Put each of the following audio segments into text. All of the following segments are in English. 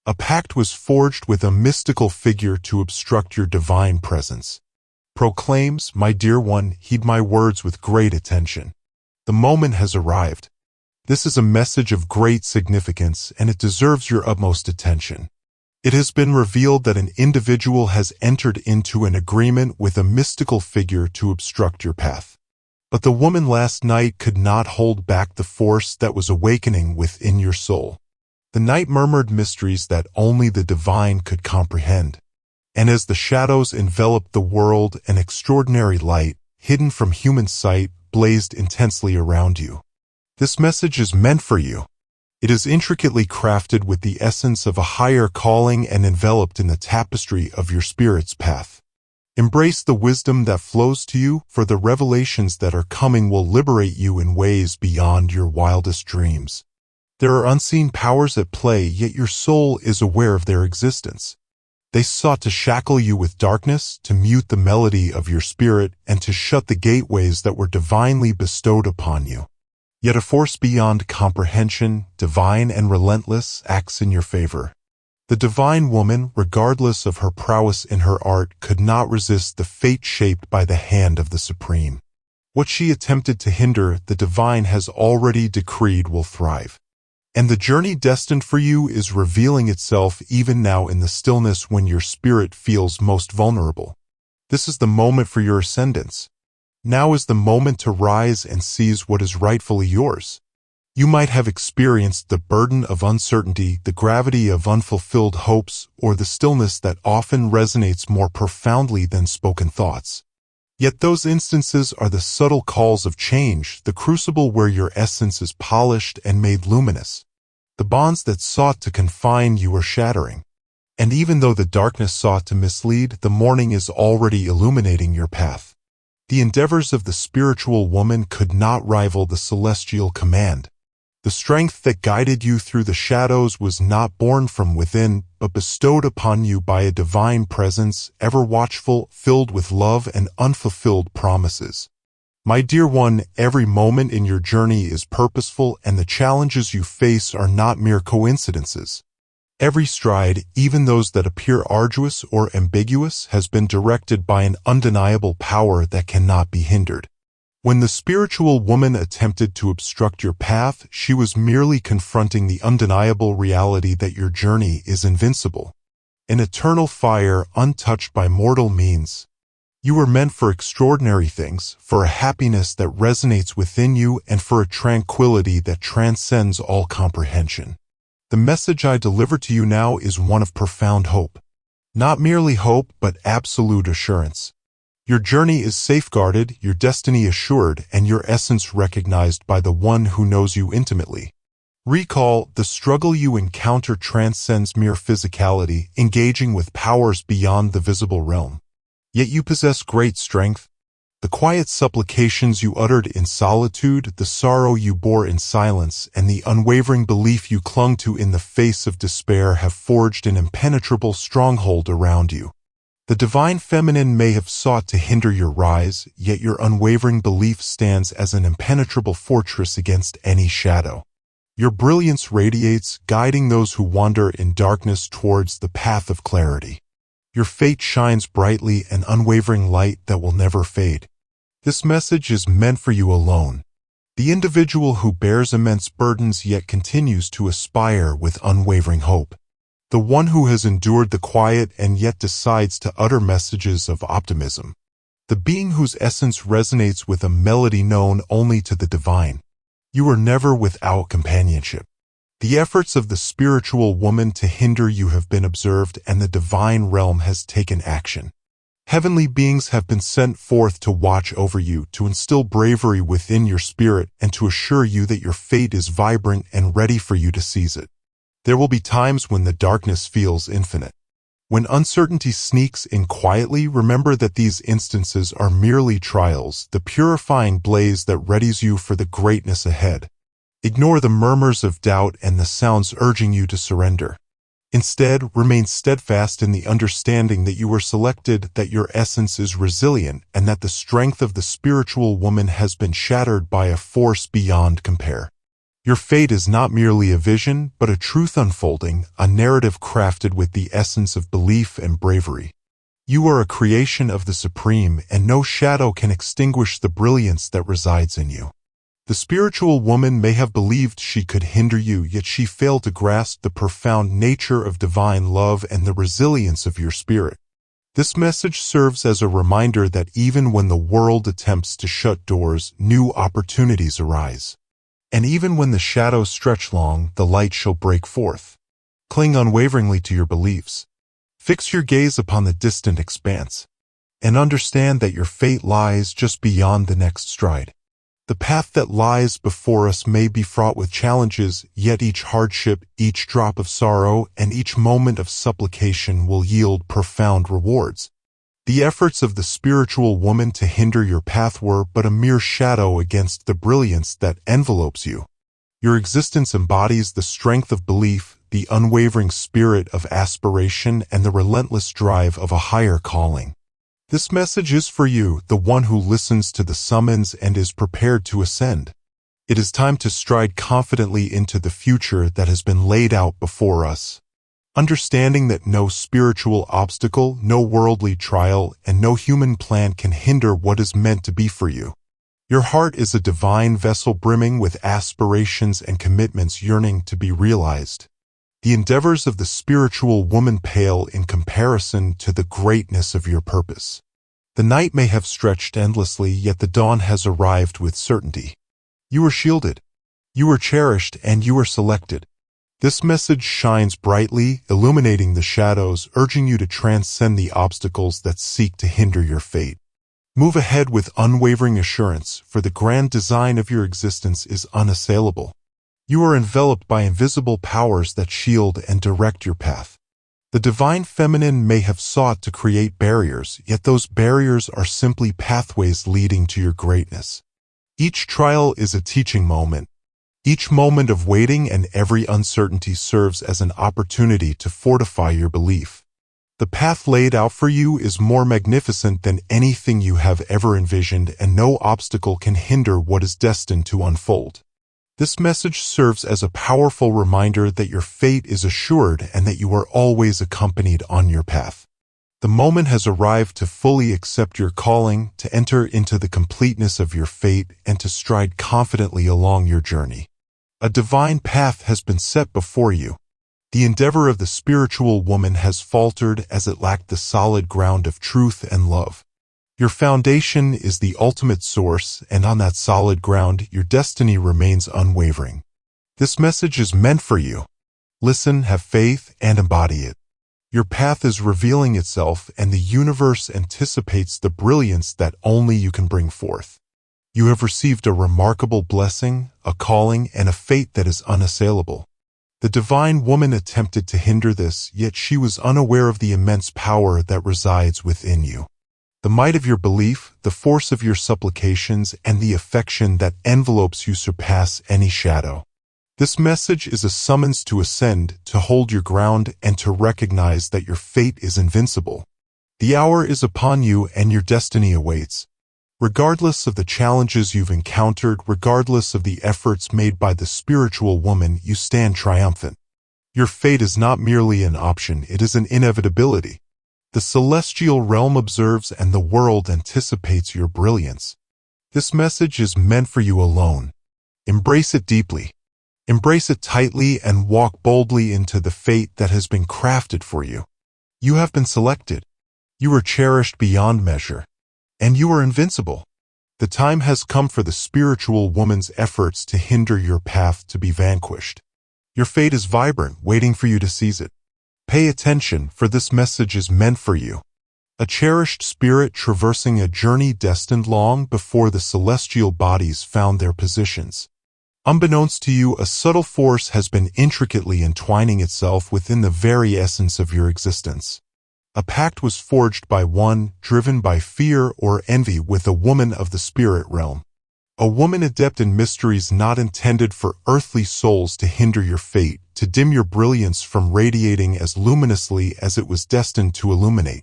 A pact was forged with a mystical figure to obstruct your divine presence. Proclaims, "My dear one, heed my words with great attention. The moment has arrived. This is a message of great significance, and it deserves your utmost attention. It has been revealed that an individual has entered into an agreement with a mystical figure to obstruct your path. But the woman last night could not hold back the force that was awakening within your soul. The night murmured mysteries that only the divine could comprehend. And as the shadows enveloped the world, an extraordinary light, hidden from human sight, blazed intensely around you. This message is meant for you. It is intricately crafted with the essence of a higher calling and enveloped in the tapestry of your spirit's path. Embrace the wisdom that flows to you, for the revelations that are coming will liberate you in ways beyond your wildest dreams. There are unseen powers at play, yet your soul is aware of their existence. They sought to shackle you with darkness, to mute the melody of your spirit, and to shut the gateways that were divinely bestowed upon you. Yet a force beyond comprehension, divine and relentless, acts in your favor. The divine woman, regardless of her prowess in her art, could not resist the fate shaped by the hand of the Supreme. What she attempted to hinder, the divine has already decreed will thrive. And the journey destined for you is revealing itself even now in the stillness when your spirit feels most vulnerable. This is the moment for your ascendance. Now is the moment to rise and seize what is rightfully yours. You might have experienced the burden of uncertainty, the gravity of unfulfilled hopes, or the stillness that often resonates more profoundly than spoken thoughts. Yet those instances are the subtle calls of change, the crucible where your essence is polished and made luminous. The bonds that sought to confine you are shattering. And even though the darkness sought to mislead, the morning is already illuminating your path. The endeavors of the spiritual woman could not rival the celestial command. The strength that guided you through the shadows was not born from within, but bestowed upon you by a divine presence, ever watchful, filled with love and unfulfilled promises. My dear one, every moment in your journey is purposeful, and the challenges you face are not mere coincidences. Every stride, even those that appear arduous or ambiguous, has been directed by an undeniable power that cannot be hindered. When the spiritual woman attempted to obstruct your path, she was merely confronting the undeniable reality that your journey is invincible. An eternal fire untouched by mortal means. You were meant for extraordinary things, for a happiness that resonates within you, and for a tranquility that transcends all comprehension. The message I deliver to you now is one of profound hope. Not merely hope, but absolute assurance. Your journey is safeguarded, your destiny assured, and your essence recognized by the one who knows you intimately. Recall, the struggle you encounter transcends mere physicality, engaging with powers beyond the visible realm. Yet you possess great strength. The quiet supplications you uttered in solitude, the sorrow you bore in silence, and the unwavering belief you clung to in the face of despair have forged an impenetrable stronghold around you. The divine feminine may have sought to hinder your rise, yet your unwavering belief stands as an impenetrable fortress against any shadow. Your brilliance radiates, guiding those who wander in darkness towards the path of clarity. Your fate shines brightly, an unwavering light that will never fade. This message is meant for you alone. The individual who bears immense burdens yet continues to aspire with unwavering hope. The one who has endured the quiet and yet decides to utter messages of optimism. The being whose essence resonates with a melody known only to the divine. You are never without companionship. The efforts of the spiritual woman to hinder you have been observed, and the divine realm has taken action. Heavenly beings have been sent forth to watch over you, to instill bravery within your spirit, and to assure you that your fate is vibrant and ready for you to seize it. There will be times when the darkness feels infinite. When uncertainty sneaks in quietly, remember that these instances are merely trials, the purifying blaze that readies you for the greatness ahead. Ignore the murmurs of doubt and the sounds urging you to surrender. Instead, remain steadfast in the understanding that you were selected, that your essence is resilient, and that the strength of the spiritual woman has been shattered by a force beyond compare. Your fate is not merely a vision, but a truth unfolding, a narrative crafted with the essence of belief and bravery. You are a creation of the Supreme, and no shadow can extinguish the brilliance that resides in you. The spiritual woman may have believed she could hinder you, yet she failed to grasp the profound nature of divine love and the resilience of your spirit. This message serves as a reminder that even when the world attempts to shut doors, new opportunities arise. And even when the shadows stretch long, the light shall break forth. Cling unwaveringly to your beliefs. Fix your gaze upon the distant expanse, and understand that your fate lies just beyond the next stride. The path that lies before us may be fraught with challenges, yet each hardship, each drop of sorrow, and each moment of supplication will yield profound rewards. The efforts of the spiritual woman to hinder your path were but a mere shadow against the brilliance that envelopes you. Your existence embodies the strength of belief, the unwavering spirit of aspiration, and the relentless drive of a higher calling. This message is for you, the one who listens to the summons and is prepared to ascend. It is time to stride confidently into the future that has been laid out before us. Understanding that no spiritual obstacle, no worldly trial, and no human plan can hinder what is meant to be for you. Your heart is a divine vessel brimming with aspirations and commitments yearning to be realized. The endeavors of the spiritual woman pale in comparison to the greatness of your purpose. The night may have stretched endlessly, yet the dawn has arrived with certainty. You are shielded, you are cherished, and you are selected. This message shines brightly, illuminating the shadows, urging you to transcend the obstacles that seek to hinder your fate. Move ahead with unwavering assurance, for the grand design of your existence is unassailable. You are enveloped by invisible powers that shield and direct your path. The divine feminine may have sought to create barriers, yet those barriers are simply pathways leading to your greatness. Each trial is a teaching moment. Each moment of waiting and every uncertainty serves as an opportunity to fortify your belief. The path laid out for you is more magnificent than anything you have ever envisioned, and no obstacle can hinder what is destined to unfold. This message serves as a powerful reminder that your fate is assured and that you are always accompanied on your path. The moment has arrived to fully accept your calling, to enter into the completeness of your fate, and to stride confidently along your journey. A divine path has been set before you. The endeavor of the spiritual woman has faltered as it lacked the solid ground of truth and love. Your foundation is the ultimate source, and on that solid ground, your destiny remains unwavering. This message is meant for you. Listen, have faith, and embody it. Your path is revealing itself, and the universe anticipates the brilliance that only you can bring forth. You have received a remarkable blessing, a calling, and a fate that is unassailable. The divine woman attempted to hinder this, yet she was unaware of the immense power that resides within you. The might of your belief, the force of your supplications, and the affection that envelopes you surpass any shadow. This message is a summons to ascend, to hold your ground, and to recognize that your fate is invincible. The hour is upon you and your destiny awaits. Regardless of the challenges you've encountered, regardless of the efforts made by the spiritual woman, you stand triumphant. Your fate is not merely an option, it is an inevitability. The celestial realm observes and the world anticipates your brilliance. This message is meant for you alone. Embrace it deeply. Embrace it tightly and walk boldly into the fate that has been crafted for you. You have been selected. You are cherished beyond measure. And you are invincible. The time has come for the spiritual woman's efforts to hinder your path to be vanquished. Your fate is vibrant, waiting for you to seize it. Pay attention, for this message is meant for you. A cherished spirit traversing a journey destined long before the celestial bodies found their positions. Unbeknownst to you, a subtle force has been intricately entwining itself within the very essence of your existence. A pact was forged by one, driven by fear or envy, with a woman of the spirit realm. A woman adept in mysteries not intended for earthly souls to hinder your fate, to dim your brilliance from radiating as luminously as it was destined to illuminate.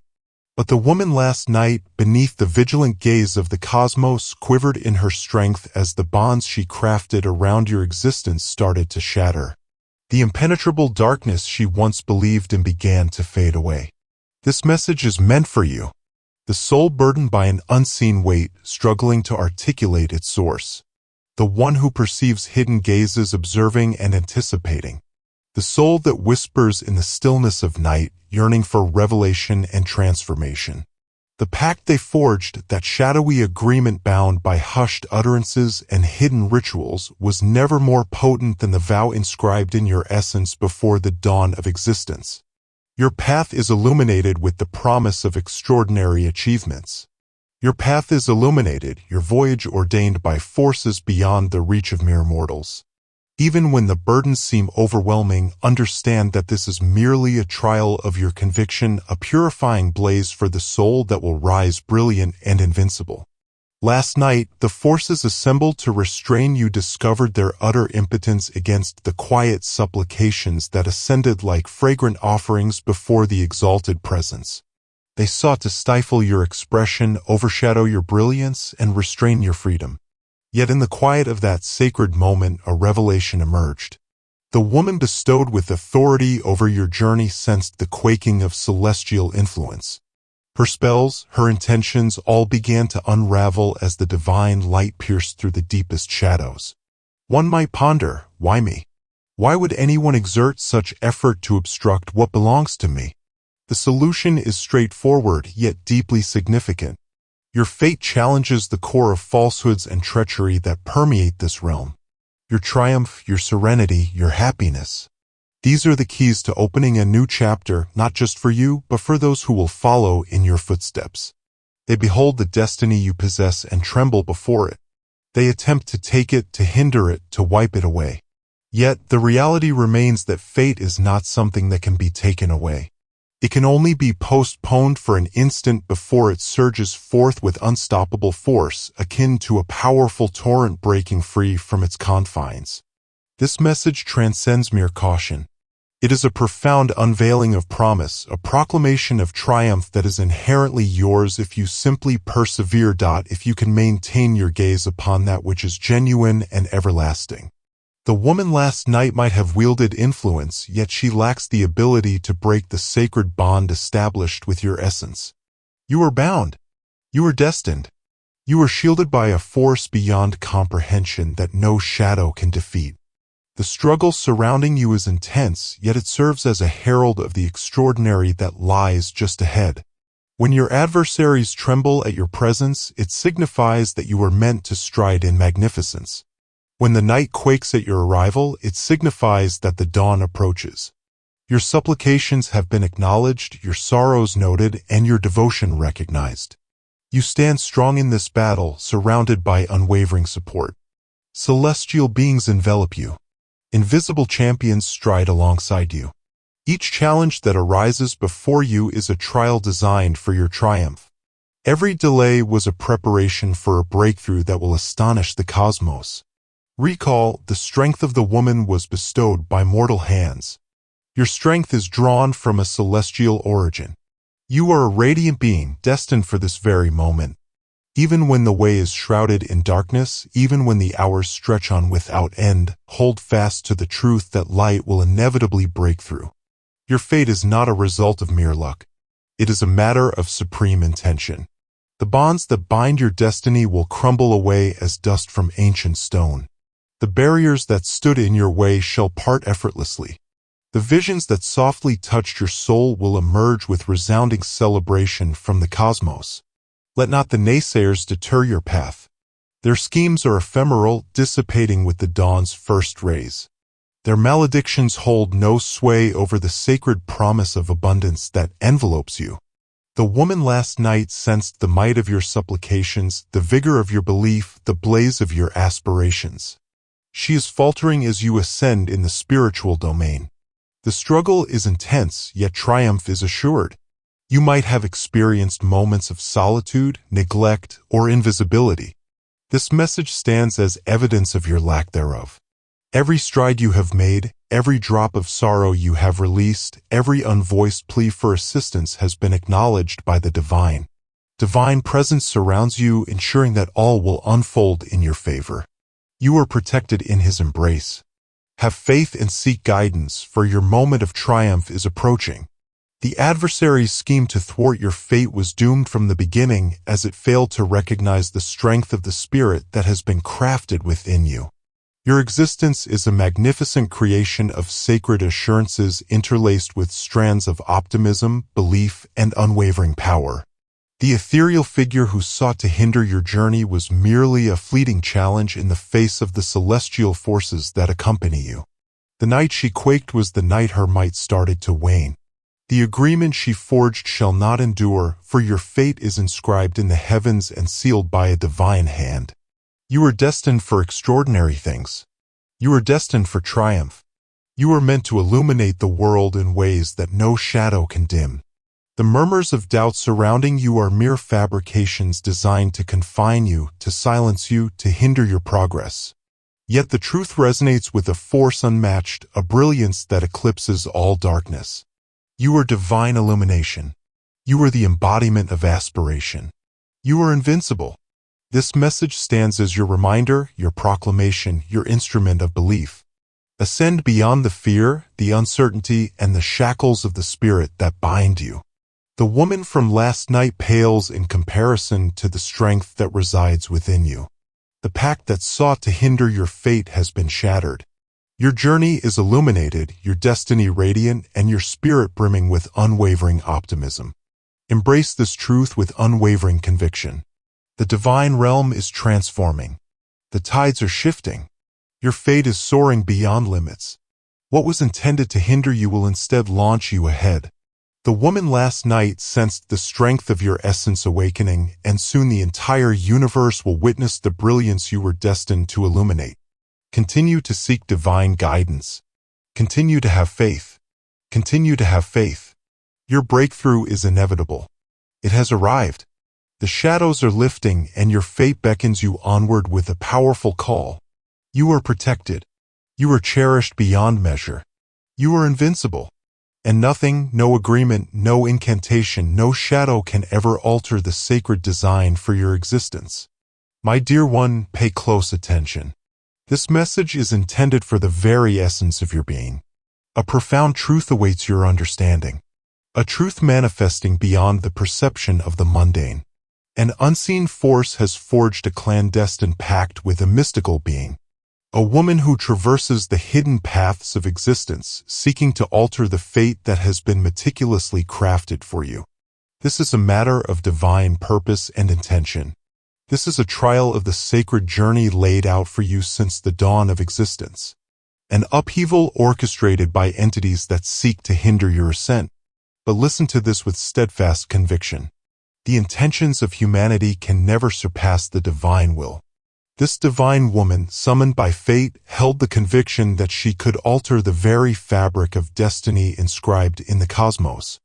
But the woman last night, beneath the vigilant gaze of the cosmos, quivered in her strength as the bonds she crafted around your existence started to shatter. The impenetrable darkness she once believed in began to fade away. This message is meant for you, the soul burdened by an unseen weight, struggling to articulate its source. The one who perceives hidden gazes, observing and anticipating. The soul that whispers in the stillness of night, yearning for revelation and transformation. The pact they forged, that shadowy agreement bound by hushed utterances and hidden rituals, was never more potent than the vow inscribed in your essence before the dawn of existence. Your path is illuminated with the promise of extraordinary achievements. Your path is illuminated, your voyage ordained by forces beyond the reach of mere mortals. Even when the burdens seem overwhelming, understand that this is merely a trial of your conviction, a purifying blaze for the soul that will rise brilliant and invincible. Last night, the forces assembled to restrain you discovered their utter impotence against the quiet supplications that ascended like fragrant offerings before the exalted presence. They sought to stifle your expression, overshadow your brilliance, and restrain your freedom. Yet in the quiet of that sacred moment, a revelation emerged. The woman bestowed with authority over your journey sensed the quaking of celestial influence. Her spells, her intentions, all began to unravel as the divine light pierced through the deepest shadows. One might ponder, why me? Why would anyone exert such effort to obstruct what belongs to me? The solution is straightforward, yet deeply significant. Your fate challenges the core of falsehoods and treachery that permeate this realm. Your triumph, your serenity, your happiness. These are the keys to opening a new chapter, not just for you, but for those who will follow in your footsteps. They behold the destiny you possess and tremble before it. They attempt to take it, to hinder it, to wipe it away. Yet the reality remains that fate is not something that can be taken away. It can only be postponed for an instant before it surges forth with unstoppable force, akin to a powerful torrent breaking free from its confines. This message transcends mere caution. It is a profound unveiling of promise, a proclamation of triumph that is inherently yours if you simply persevere. If you can maintain your gaze upon that which is genuine and everlasting. The woman last night might have wielded influence, yet she lacks the ability to break the sacred bond established with your essence. You are bound. You are destined. You are shielded by a force beyond comprehension that no shadow can defeat. The struggle surrounding you is intense, yet it serves as a herald of the extraordinary that lies just ahead. When your adversaries tremble at your presence, it signifies that you are meant to stride in magnificence. When the night quakes at your arrival, it signifies that the dawn approaches. Your supplications have been acknowledged, your sorrows noted, and your devotion recognized. You stand strong in this battle, surrounded by unwavering support. Celestial beings envelop you. Invisible champions stride alongside you. Each challenge that arises before you is a trial designed for your triumph. Every delay was a preparation for a breakthrough that will astonish the cosmos. Recall, the strength of the woman was bestowed by mortal hands. Your strength is drawn from a celestial origin. You are a radiant being destined for this very moment. Even when the way is shrouded in darkness, even when the hours stretch on without end, hold fast to the truth that light will inevitably break through. Your fate is not a result of mere luck. It is a matter of supreme intention. The bonds that bind your destiny will crumble away as dust from ancient stone. The barriers that stood in your way shall part effortlessly. The visions that softly touched your soul will emerge with resounding celebration from the cosmos. Let not the naysayers deter your path. Their schemes are ephemeral, dissipating with the dawn's first rays. Their maledictions hold no sway over the sacred promise of abundance that envelopes you. The woman last night sensed the might of your supplications, the vigor of your belief, the blaze of your aspirations. She is faltering as you ascend in the spiritual domain. The struggle is intense, yet triumph is assured. You might have experienced moments of solitude, neglect, or invisibility. This message stands as evidence of your lack thereof. Every stride you have made, every drop of sorrow you have released, every unvoiced plea for assistance has been acknowledged by the divine. Divine presence surrounds you, ensuring that all will unfold in your favor. You are protected in His embrace. Have faith and seek guidance, for your moment of triumph is approaching. The adversary's scheme to thwart your fate was doomed from the beginning, as it failed to recognize the strength of the Spirit that has been crafted within you. Your existence is a magnificent creation of sacred assurances interlaced with strands of optimism, belief, and unwavering power. The ethereal figure who sought to hinder your journey was merely a fleeting challenge in the face of the celestial forces that accompany you. The night she quaked was the night her might started to wane. The agreement she forged shall not endure, for your fate is inscribed in the heavens and sealed by a divine hand. You are destined for extraordinary things. You are destined for triumph. You are meant to illuminate the world in ways that no shadow can dim. The murmurs of doubt surrounding you are mere fabrications designed to confine you, to silence you, to hinder your progress. Yet the truth resonates with a force unmatched, a brilliance that eclipses all darkness. You are divine illumination. You are the embodiment of aspiration. You are invincible. This message stands as your reminder, your proclamation, your instrument of belief. Ascend beyond the fear, the uncertainty, and the shackles of the spirit that bind you. The woman from last night pales in comparison to the strength that resides within you. The pact that sought to hinder your fate has been shattered. Your journey is illuminated, your destiny radiant, and your spirit brimming with unwavering optimism. Embrace this truth with unwavering conviction. The divine realm is transforming. The tides are shifting. Your fate is soaring beyond limits. What was intended to hinder you will instead launch you ahead. The woman last night sensed the strength of your essence awakening, and soon the entire universe will witness the brilliance you were destined to illuminate. Continue to seek divine guidance. Continue to have faith. Continue to have faith. Your breakthrough is inevitable. It has arrived. The shadows are lifting, and your fate beckons you onward with a powerful call. You are protected. You are cherished beyond measure. You are invincible. And nothing, no agreement, no incantation, no shadow can ever alter the sacred design for your existence. My dear one, pay close attention. This message is intended for the very essence of your being. A profound truth awaits your understanding. A truth manifesting beyond the perception of the mundane. An unseen force has forged a clandestine pact with a mystical being. A woman who traverses the hidden paths of existence, seeking to alter the fate that has been meticulously crafted for you. This is a matter of divine purpose and intention. This is a trial of the sacred journey laid out for you since the dawn of existence. An upheaval orchestrated by entities that seek to hinder your ascent. But listen to this with steadfast conviction. The intentions of humanity can never surpass the divine will. This divine woman, summoned by fate, held the conviction that she could alter the very fabric of destiny inscribed in the cosmos.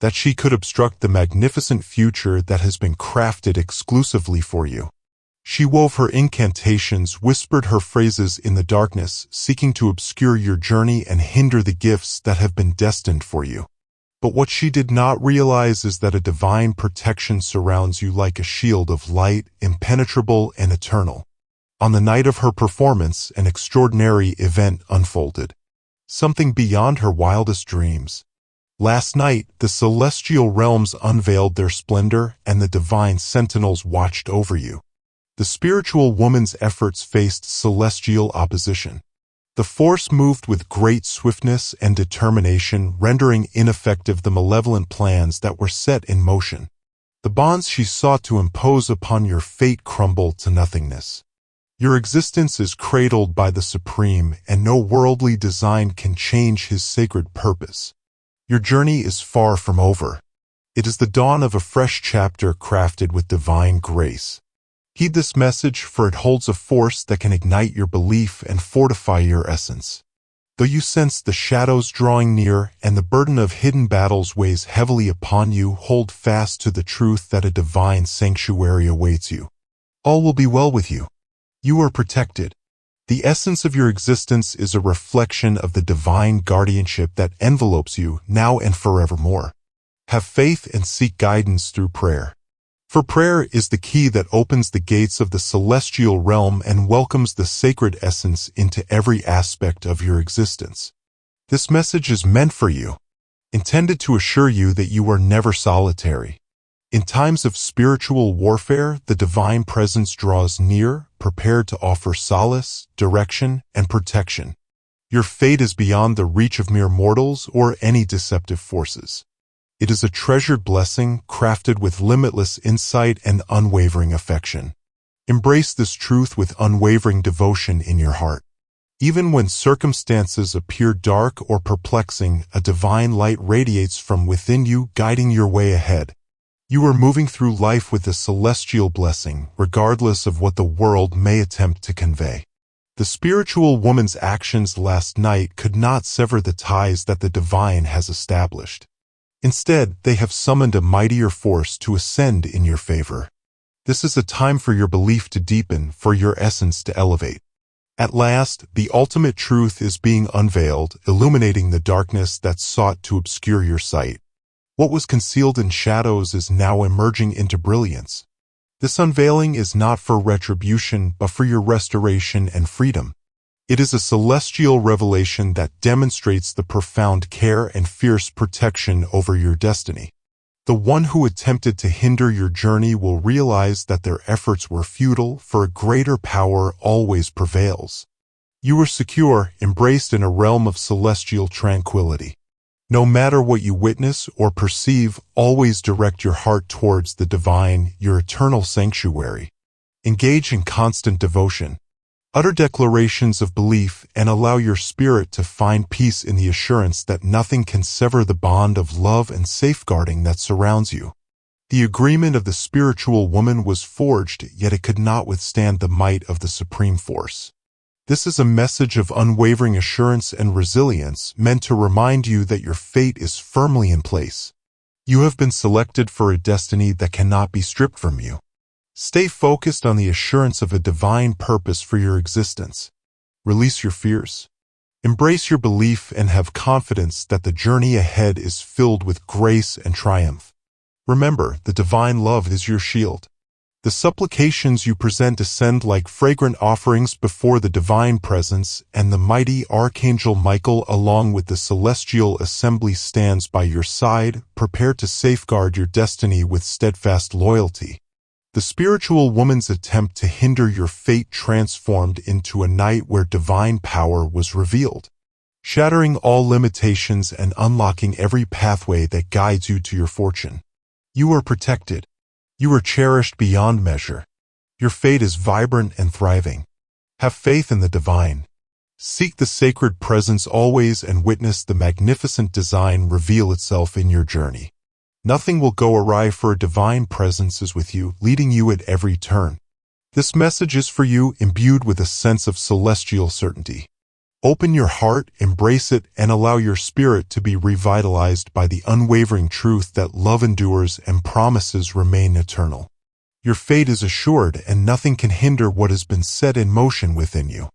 That she could obstruct the magnificent future that has been crafted exclusively for you. She wove her incantations, whispered her phrases in the darkness, seeking to obscure your journey and hinder the gifts that have been destined for you. But what she did not realize is that a divine protection surrounds you like a shield of light, impenetrable and eternal. On the night of her performance, an extraordinary event unfolded. Something beyond her wildest dreams. Last night, the celestial realms unveiled their splendor, and the divine sentinels watched over you. The spiritual woman's efforts faced celestial opposition. The force moved with great swiftness and determination, rendering ineffective the malevolent plans that were set in motion. The bonds she sought to impose upon your fate crumbled to nothingness. Your existence is cradled by the Supreme, and no worldly design can change His sacred purpose. Your journey is far from over. It is the dawn of a fresh chapter crafted with divine grace. Heed this message, for it holds a force that can ignite your belief and fortify your essence. Though you sense the shadows drawing near and the burden of hidden battles weighs heavily upon you, hold fast to the truth that a divine sanctuary awaits you. All will be well with you. You are protected. The essence of your existence is a reflection of the divine guardianship that envelopes you now and forevermore. Have faith and seek guidance through prayer. For prayer is the key that opens the gates of the celestial realm and welcomes the sacred essence into every aspect of your existence. This message is meant for you, intended to assure you that you are never solitary. In times of spiritual warfare, the divine presence draws near, prepared to offer solace, direction, and protection. Your fate is beyond the reach of mere mortals or any deceptive forces. It is a treasured blessing crafted with limitless insight and unwavering affection. Embrace this truth with unwavering devotion in your heart. Even when circumstances appear dark or perplexing, a divine light radiates from within you, guiding your way ahead. You are moving through life with a celestial blessing, regardless of what the world may attempt to convey. The spiritual woman's actions last night could not sever the ties that the divine has established. Instead, they have summoned a mightier force to ascend in your favor. This is a time for your belief to deepen, for your essence to elevate. At last, the ultimate truth is being unveiled, illuminating the darkness that sought to obscure your sight. What was concealed in shadows is now emerging into brilliance. This unveiling is not for retribution, but for your restoration and freedom. It is a celestial revelation that demonstrates the profound care and fierce protection over your destiny. The one who attempted to hinder your journey will realize that their efforts were futile, for a greater power always prevails. You are secure, embraced in a realm of celestial tranquility. No matter what you witness or perceive, always direct your heart towards the divine, your eternal sanctuary. Engage in constant devotion. Utter declarations of belief and allow your spirit to find peace in the assurance that nothing can sever the bond of love and safeguarding that surrounds you. The agreement of the spiritual woman was forged, yet it could not withstand the might of the supreme force. This is a message of unwavering assurance and resilience, meant to remind you that your fate is firmly in place. You have been selected for a destiny that cannot be stripped from you. Stay focused on the assurance of a divine purpose for your existence. Release your fears. Embrace your belief and have confidence that the journey ahead is filled with grace and triumph. Remember, the divine love is your shield. The supplications you present descend like fragrant offerings before the divine presence, and the mighty Archangel Michael along with the celestial assembly stands by your side, prepared to safeguard your destiny with steadfast loyalty. The spiritual woman's attempt to hinder your fate transformed into a night where divine power was revealed, shattering all limitations and unlocking every pathway that guides you to your fortune. You are protected. You are cherished beyond measure. Your fate is vibrant and thriving. Have faith in the divine. Seek the sacred presence always and witness the magnificent design reveal itself in your journey. Nothing will go awry, for a divine presence is with you, leading you at every turn. This message is for you, imbued with a sense of celestial certainty. Open your heart, embrace it, and allow your spirit to be revitalized by the unwavering truth that love endures and promises remain eternal. Your fate is assured, and nothing can hinder what has been set in motion within you.